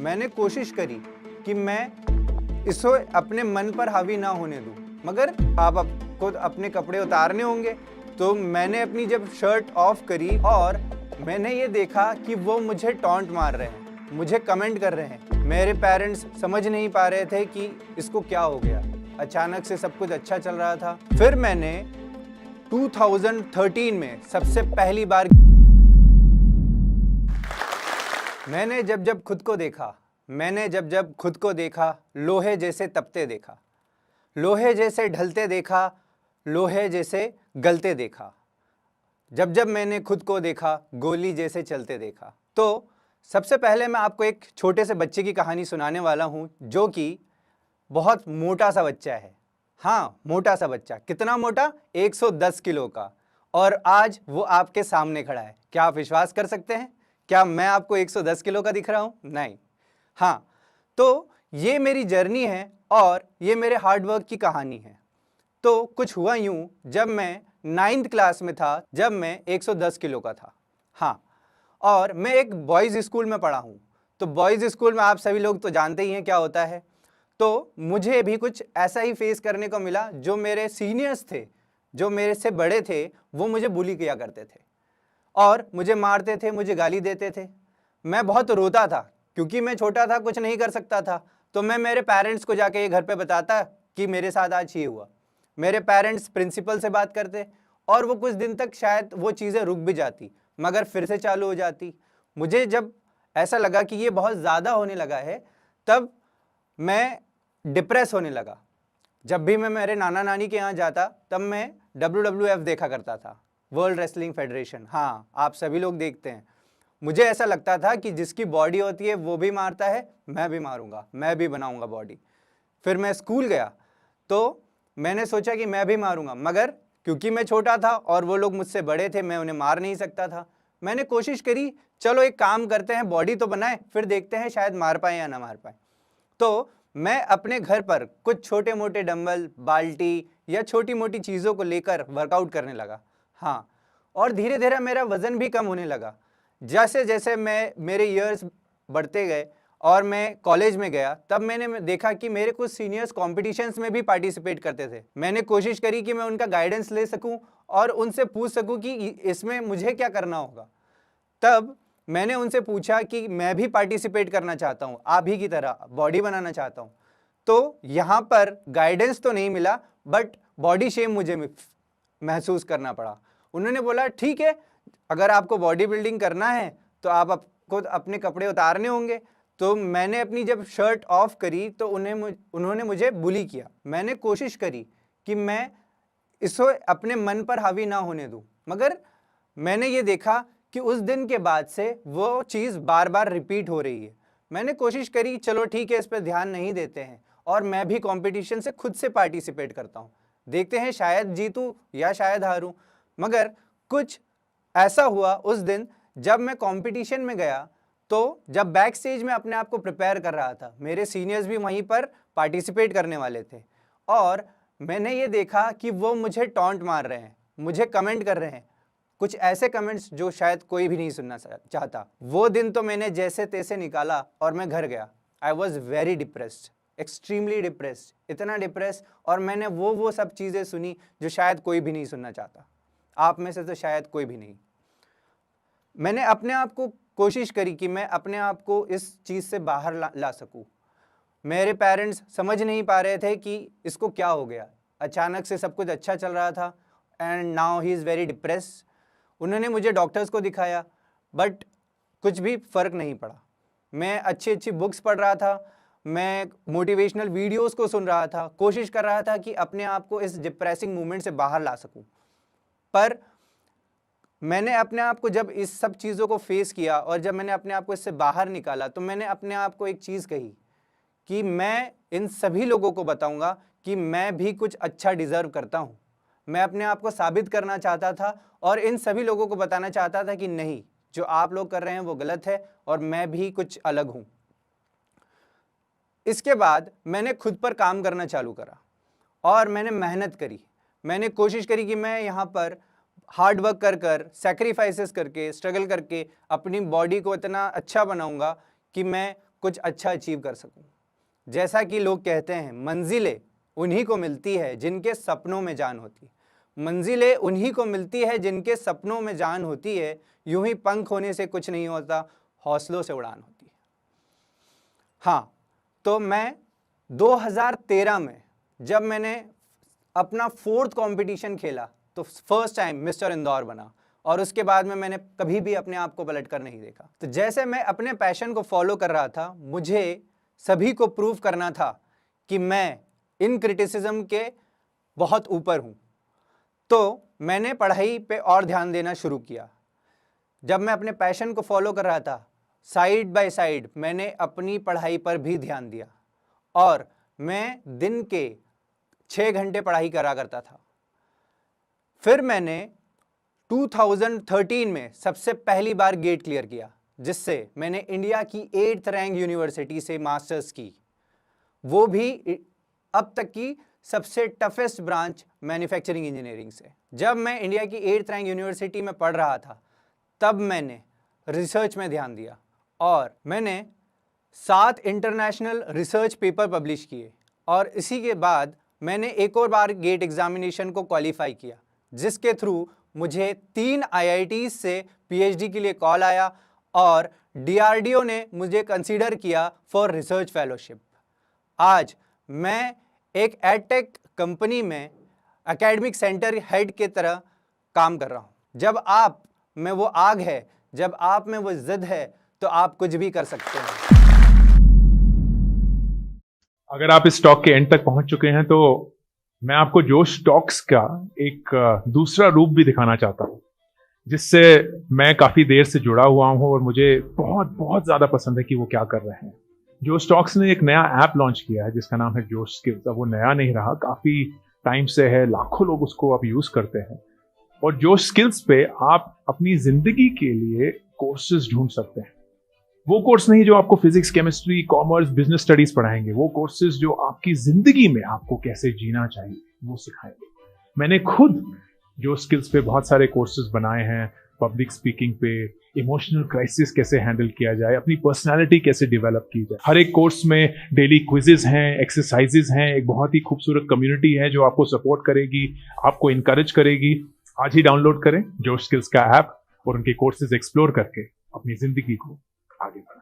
मैंने कोशिश करी कि मैं इसको अपने मन पर हावी ना होने दूं, मगर आपको अपने कपड़े उतारने होंगे। तो मैंने अपनी जब शर्ट ऑफ करी और मैंने ये देखा कि वो मुझे टॉन्ट मार रहे हैं, मुझे कमेंट कर रहे हैं। मेरे पेरेंट्स समझ नहीं पा रहे थे कि इसको क्या हो गया। अचानक से सब कुछ अच्छा चल रहा था। फिर मैंने 2013 में सबसे पहली बार मैंने जब खुद को देखा, लोहे जैसे तपते देखा, लोहे जैसे ढलते देखा, लोहे जैसे गलते देखा। जब मैंने खुद को देखा, गोली जैसे चलते देखा। तो सबसे पहले मैं आपको एक छोटे से बच्चे की कहानी सुनाने वाला हूं, जो कि बहुत मोटा सा बच्चा है। हाँ, मोटा सा बच्चा। कितना मोटा? 110 किलो का। और आज वो आपके सामने खड़ा है। क्या आप विश्वास कर सकते हैं? क्या मैं आपको 110 किलो का दिख रहा हूं? नहीं। हाँ, तो ये मेरी जर्नी है और ये मेरे हार्डवर्क की कहानी है। तो कुछ हुआ यूं, जब मैं 9th क्लास में था, जब मैं 110 किलो का था। हाँ, और मैं एक बॉयज़ स्कूल में पढ़ा हूँ। तो बॉयज़ स्कूल में आप सभी लोग तो जानते ही हैं क्या होता है। तो मुझे भी कुछ ऐसा ही फेस करने को मिला। जो मेरे सीनियर्स थे, जो मेरे से बड़े थे, वो मुझे बुली किया करते थे और मुझे मारते थे, मुझे गाली देते थे। मैं बहुत रोता था क्योंकि मैं छोटा था, कुछ नहीं कर सकता था। तो मैं मेरे पेरेंट्स को जाके ये घर पे बताता कि मेरे साथ आज ये हुआ। मेरे पेरेंट्स प्रिंसिपल से बात करते और वो कुछ दिन तक शायद वो चीज़ें रुक भी जाती, मगर फिर से चालू हो जाती। मुझे जब ऐसा लगा कि ये बहुत ज़्यादा होने लगा है, तब मैं डिप्रेस होने लगा। जब भी मैं मेरे नाना नानी के यहाँ जाता, तब मैं WWF देखा करता था, वर्ल्ड रेसलिंग फेडरेशन। हाँ, आप सभी लोग देखते हैं। मुझे ऐसा लगता था कि जिसकी बॉडी होती है वो भी मारता है, मैं भी मारूंगा, मैं भी बनाऊंगा बॉडी। फिर मैं स्कूल गया तो मैंने सोचा कि मैं भी मारूंगा, मगर क्योंकि मैं छोटा था और वो लोग मुझसे बड़े थे, मैं उन्हें मार नहीं सकता था। मैंने कोशिश करी, चलो एक काम करते हैं, बॉडी तो बनाए, फिर देखते हैं शायद मार पाए या ना मार पाए। तो मैं अपने घर पर कुछ छोटे मोटे डंबल, बाल्टी या छोटी मोटी चीज़ों को लेकर वर्कआउट करने लगा। हाँ, और धीरे धीरे मेरा वज़न भी कम होने लगा। जैसे जैसे मेरे ईयर्स बढ़ते गए और मैं कॉलेज में गया, तब मैंने देखा कि मेरे कुछ सीनियर्स कॉम्पिटिशन्स में भी पार्टिसिपेट करते थे। मैंने कोशिश करी कि मैं उनका गाइडेंस ले सकूं और उनसे पूछ सकूं कि इसमें मुझे क्या करना होगा। तब मैंने उनसे पूछा कि मैं भी पार्टिसिपेट करना चाहता हूं, आप ही की तरह बॉडी बनाना चाहता हूं। तो यहाँ पर गाइडेंस तो नहीं मिला, बट बॉडी शेम मुझे महसूस करना पड़ा। उन्होंने बोला, ठीक है, अगर आपको बॉडी बिल्डिंग करना है तो आपको अपने कपड़े उतारने होंगे। तो मैंने अपनी जब शर्ट ऑफ करी तो उन्होंने मुझे बुली किया। मैंने कोशिश करी कि मैं इसको अपने मन पर हावी ना होने दूं, मगर मैंने ये देखा कि उस दिन के बाद से वो चीज़ बार बार रिपीट हो रही है। मैंने कोशिश करी, चलो ठीक है, इस पर ध्यान नहीं देते हैं और मैं भी कंपटीशन से खुद से पार्टिसिपेट करता हूँ, देखते हैं शायद जीतूं या शायद हारूं। मगर कुछ ऐसा हुआ उस दिन, जब मैं कंपटीशन में गया, तो जब बैक स्टेज में अपने आप को प्रिपेयर कर रहा था, मेरे सीनियर्स भी वहीं पर पार्टिसिपेट करने वाले थे और मैंने ये देखा कि वो मुझे टॉन्ट मार रहे हैं, मुझे कमेंट कर रहे हैं, कुछ ऐसे कमेंट्स जो शायद कोई भी नहीं सुनना चाहता। वो दिन तो मैंने जैसे तैसे निकाला और मैं घर गया। I was very depressed, extremely depressed, इतना डिप्रेस। और मैंने वो सब चीज़ें सुनी जो शायद कोई भी नहीं सुनना चाहता, आप में से तो शायद कोई भी नहीं। मैंने अपने आप को कोशिश करी कि मैं अपने आप को इस चीज़ से बाहर ला सकूं। मेरे पेरेंट्स समझ नहीं पा रहे थे कि इसको क्या हो गया। अचानक से सब कुछ अच्छा चल रहा था and now he is very depressed. उन्होंने मुझे डॉक्टर्स को दिखाया, बट कुछ भी फ़र्क नहीं पड़ा। मैं अच्छी अच्छी बुक्स पढ़ रहा था, मैं मोटिवेशनल वीडियोस को सुन रहा था, कोशिश कर रहा था कि अपने आप को इस डिप्रेसिंग मूवमेंट से बाहर ला सकूं। पर मैंने अपने आप को जब इस सब चीज़ों को फेस किया और जब मैंने अपने आप को इससे बाहर निकाला, तो मैंने अपने आप को एक चीज़ कही कि मैं इन सभी लोगों को बताऊंगा कि मैं भी कुछ अच्छा डिज़र्व करता हूं। मैं अपने आप को साबित करना चाहता था और इन सभी लोगों को बताना चाहता था कि नहीं, जो आप लोग कर रहे हैं वो गलत है और मैं भी कुछ अलग हूं। इसके बाद मैंने खुद पर काम करना चालू करा और मैंने मेहनत करी। मैंने कोशिश करी कि मैं यहाँ पर हार्ड वर्क कर सैक्रिफाइसेस करके, स्ट्रगल करके अपनी बॉडी को इतना अच्छा बनाऊंगा कि मैं कुछ अच्छा अचीव कर सकूं। जैसा कि लोग कहते हैं, मंजिलें उन्हीं को मिलती है जिनके सपनों में जान होती है। मंजिलें उन्हीं को मिलती है जिनके सपनों में जान होती है। यूं ही पंख होने से कुछ नहीं होता, हौसलों से उड़ान होती है। हाँ, तो मैं 2013 में जब मैंने अपना 4th कंपटीशन खेला तो फर्स्ट टाइम मिस्टर इंदौर बना, और उसके बाद में मैंने कभी भी अपने आप को पलट कर नहीं देखा। तो जैसे मैं अपने पैशन को फॉलो कर रहा था, मुझे सभी को प्रूव करना था कि मैं इन क्रिटिसिज्म के बहुत ऊपर हूँ। तो मैंने पढ़ाई पे और ध्यान देना शुरू किया। जब मैं अपने पैशन को फॉलो कर रहा था, साइड बाय साइड मैंने अपनी पढ़ाई पर भी ध्यान दिया, और मैं दिन के 6 घंटे पढ़ाई करा करता था। फिर मैंने 2013 में सबसे पहली बार गेट क्लियर किया, जिससे मैंने इंडिया की 8th रैंक यूनिवर्सिटी से मास्टर्स की, वो भी अब तक की सबसे टफेस्ट ब्रांच मैन्युफैक्चरिंग इंजीनियरिंग से। जब मैं इंडिया की 8th रैंक यूनिवर्सिटी में पढ़ रहा था, तब मैंने रिसर्च में ध्यान दिया और मैंने 7 इंटरनेशनल रिसर्च पेपर पब्लिश किए, और इसी के बाद मैंने एक और बार गेट एग्जामिनेशन को क्वालिफाई किया, जिसके थ्रू मुझे 3 IITs से PhD के लिए कॉल आया, और DRDO ने मुझे कंसीडर किया फॉर रिसर्च फेलोशिप। आज मैं एक एडटेक कंपनी में एकेडमिक सेंटर हेड के तरह काम कर रहा हूँ। जब आप में वो आग है, जब आप में वो जिद है, तो आप कुछ भी कर सकते हैं। अगर आप इस टॉक के एंड तक पहुंच चुके हैं तो मैं आपको जोश टॉक्स का एक दूसरा रूप भी दिखाना चाहता हूं, जिससे मैं काफी देर से जुड़ा हुआ हूं और मुझे बहुत बहुत ज्यादा पसंद है कि वो क्या कर रहे हैं। जोश टॉक्स ने एक नया ऐप लॉन्च किया है जिसका नाम है जोश स्किल्स। अब वो नया नहीं रहा, काफी टाइम से है, लाखों लोग उसको अब यूज करते हैं। और जोश स्किल्स पे आप अपनी जिंदगी के लिए कोर्सेज ढूंढ सकते हैं। वो कोर्स नहीं जो आपको physics, chemistry, commerce, business studies पढ़ाएंगे, वो कोर्सेज जो आपकी जिंदगी में आपको कैसे जीना चाहिए वो सिखाएंगे। मैंने खुद जो स्किल्स पे बहुत सारे कोर्सेज बनाए हैं, पब्लिक स्पीकिंग पे, इमोशनल क्राइसिस कैसे हैंडल किया जाए, अपनी पर्सनालिटी कैसे डेवलप की जाए। हर एक कोर्स में डेली क्विजेज हैं, एक्सरसाइजेज हैं, एक बहुत ही खूबसूरत कम्युनिटी है जो आपको सपोर्ट करेगी, आपको इनकरेज करेगी। आज ही डाउनलोड करें जोश स्किल्स का ऐप और उनके कोर्सेज एक्सप्लोर करके अपनी जिंदगी को आगे बढ़ाएं।